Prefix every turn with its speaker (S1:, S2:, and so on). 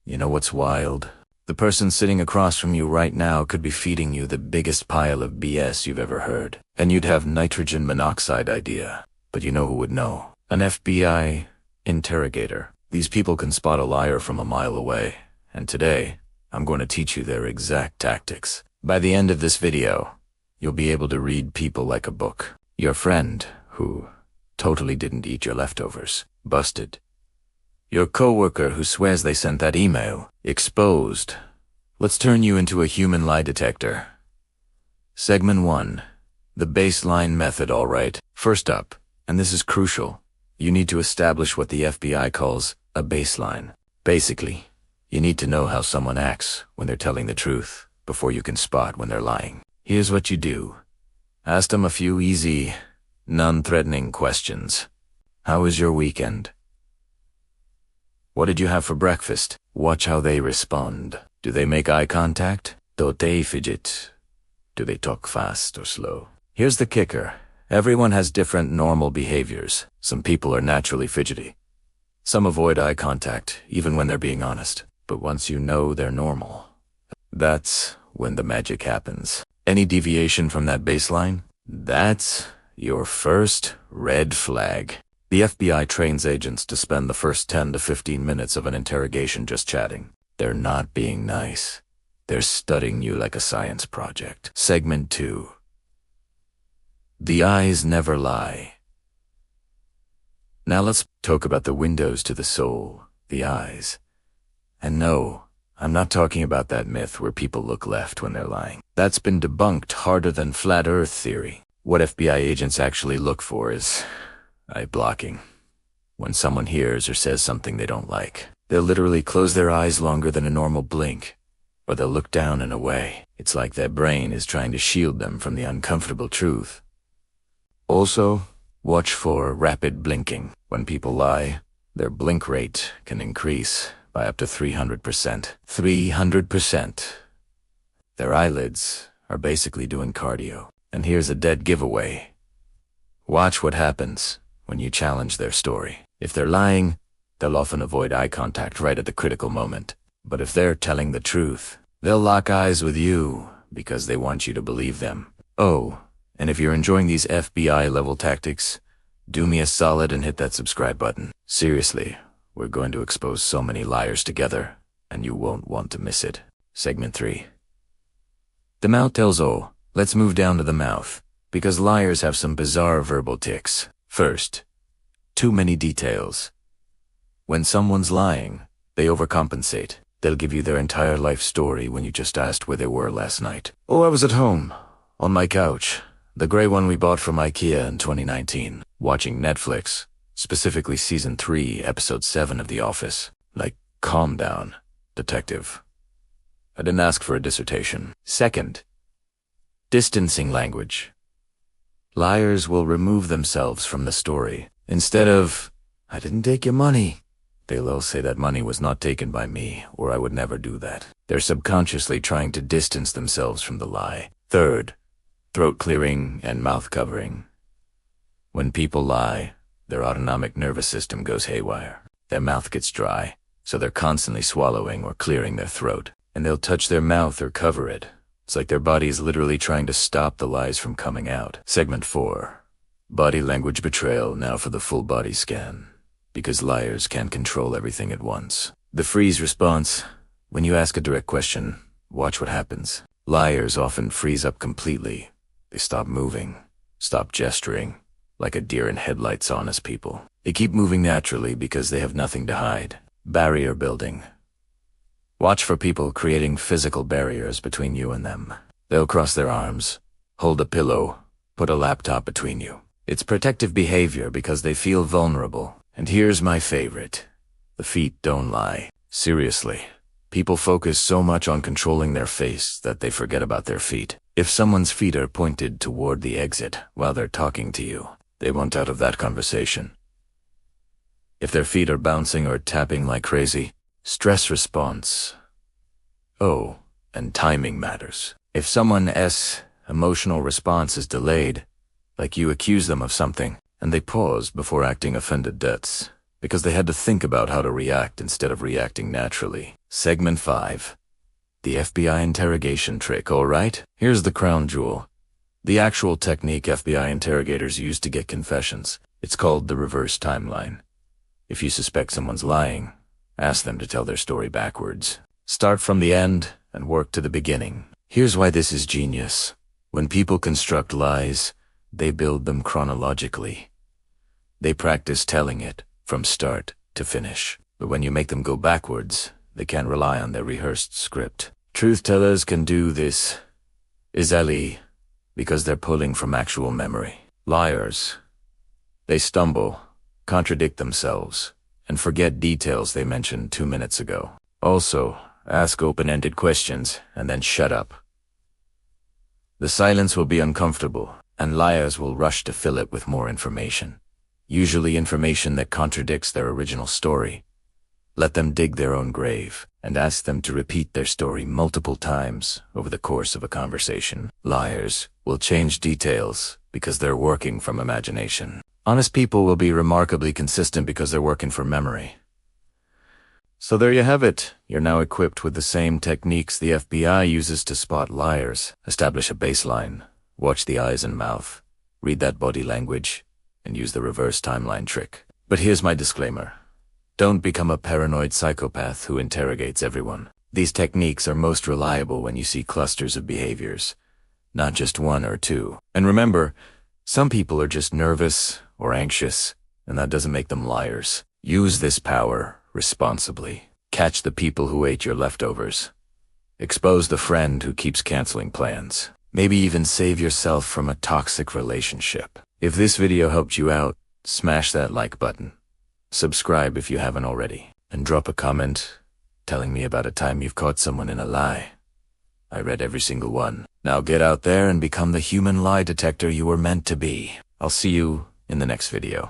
S1: You know what's wild? The person sitting across from you right now could be feeding you the biggest pile of BS you've ever heard, and you'd have nitrogen monoxide idea. But you know who would know? An FBI interrogator. These people can spot a liar from a mile away, and today, I'm going to teach you their exact tactics. By the end of this video, you'll be able to read people like a book. Your friend, who totally didn't eat your leftovers, busted. Your coworker who swears they sent that email, exposed. Let's turn you into a human lie detector. Segment 1. The baseline method, all right. First up, and this is crucial, you need to establish what the FBI calls a baseline. Basically, you need to know how someone acts when they're telling the truth before you can spot when they're lying. Here's what you do. Ask them a few easy, non-threatening questions. How was your weekend? What did you have for breakfast? Watch how they respond. Do they make eye contact? Do they fidget? Do they talk fast or slow? Here's the kicker. Everyone has different normal behaviors. Some people are naturally fidgety. Some avoid eye contact, even when they're being honest. But once you know they're normal, that's when the magic happens. Any deviation from that baseline? That's your first red flag. The FBI trains agents to spend the first 10 to 15 minutes of an interrogation just chatting. They're not being nice. They're studying you like a science project. Segment 2. The eyes never lie. Now let's talk about the windows to the soul, the eyes. And no, I'm not talking about that myth where people look left when they're lying. That's been debunked harder than flat earth theory. What FBI agents actually look for is eye blocking. When someone hears or says something they don't like, they'll literally close their eyes longer than a normal blink, or they'll look down and away. It's like their brain is trying to shield them from the uncomfortable truth. Also, watch for rapid blinking. When people lie, their blink rate can increase by up to 300%. 300%. Their eyelids are basically doing cardio. And here's a dead giveaway. Watch what happens when you challenge their story. If they're lying, they'll often avoid eye contact right at the critical moment. But if they're telling the truth, they'll lock eyes with you because they want you to believe them. Oh, and if you're enjoying these FBI-level tactics, do me a solid and hit that subscribe button. Seriously, we're going to expose so many liars together, and you won't want to miss it. Segment 3. The mouth tells all. Let's move down to the mouth, because liars have some bizarre verbal tics. First, too many details. When someone's lying, they overcompensate. They'll give you their entire life story when you just asked where they were last night. Oh, I was at home, on my couch, the gray one we bought from IKEA in 2019, watching Netflix, specifically Season 3, Episode 7 of The Office. Like, calm down, detective. I didn't ask for a dissertation. Second, distancing language. Liars will remove themselves from the story. Instead of, I didn't take your money, they'll say that money was not taken by me, or I would never do that. They're subconsciously trying to distance themselves from the lie. Third, throat clearing and mouth covering. When people lie, their autonomic nervous system goes haywire. Their mouth gets dry, so they're constantly swallowing or clearing their throat. And they'll touch their mouth or cover it. It's like their body is literally trying to stop the lies from coming out. Segment 4. Body language betrayal, now for the full body scan. Because liars can't control everything at once. The freeze response. When you ask a direct question, watch what happens. Liars often freeze up completely. They stop moving, stop gesturing, like a deer in headlights honest people. They keep moving naturally because they have nothing to hide. Barrier building. Watch for people creating physical barriers between you and them. They'll cross their arms, hold a pillow, put a laptop between you. It's protective behavior because they feel vulnerable. And here's my favorite. The feet don't lie. Seriously, people focus so much on controlling their face that they forget about their feet. If someone's feet are pointed toward the exit while they're talking to you, they want out of that conversation. If their feet are bouncing or tapping like crazy, stress response. Oh, and timing matters. If someone's emotional response is delayed, like you accuse them of something, and they pause before acting offended, because they had to think about how to react instead of reacting naturally. Segment 5. The FBI interrogation trick, alright? Here's the crown jewel. The actual technique FBI interrogators use to get confessions. It's called the reverse timeline. If you suspect someone's lying, ask them to tell their story backwards. Start from the end and work to the beginning. Here's why this is genius. When people construct lies, they build them chronologically. They practice telling it from start to finish. But when you make them go backwards, they can't rely on their rehearsed script. Truth tellers can do this easily because they're pulling from actual memory. Liars, they stumble, contradict themselves, and forget details they mentioned 2 minutes ago. Also, ask open-ended questions and then shut up. The silence will be uncomfortable, and liars will rush to fill it with more information. Usually information that contradicts their original story. Let them dig their own grave, and ask them to repeat their story multiple times over the course of a conversation. Liars will change details because they're working from imagination. Honest people will be remarkably consistent because they're working from memory. So there you have it. You're now equipped with the same techniques the FBI uses to spot liars. Establish a baseline, watch the eyes and mouth, read that body language, and use the reverse timeline trick. But here's my disclaimer. Don't become a paranoid psychopath who interrogates everyone. These techniques are most reliable when you see clusters of behaviors, not just one or two. And remember, some people are just nervous or anxious, and that doesn't make them liars. Use this power responsibly. Catch the people who ate your leftovers. Expose the friend who keeps canceling plans. Maybe even save yourself from a toxic relationship. If this video helped you out, smash that like button. Subscribe if you haven't already. And drop a comment telling me about a time you've caught someone in a lie. I read every single one. Now get out there and become the human lie detector you were meant to be. I'll see you in the next video.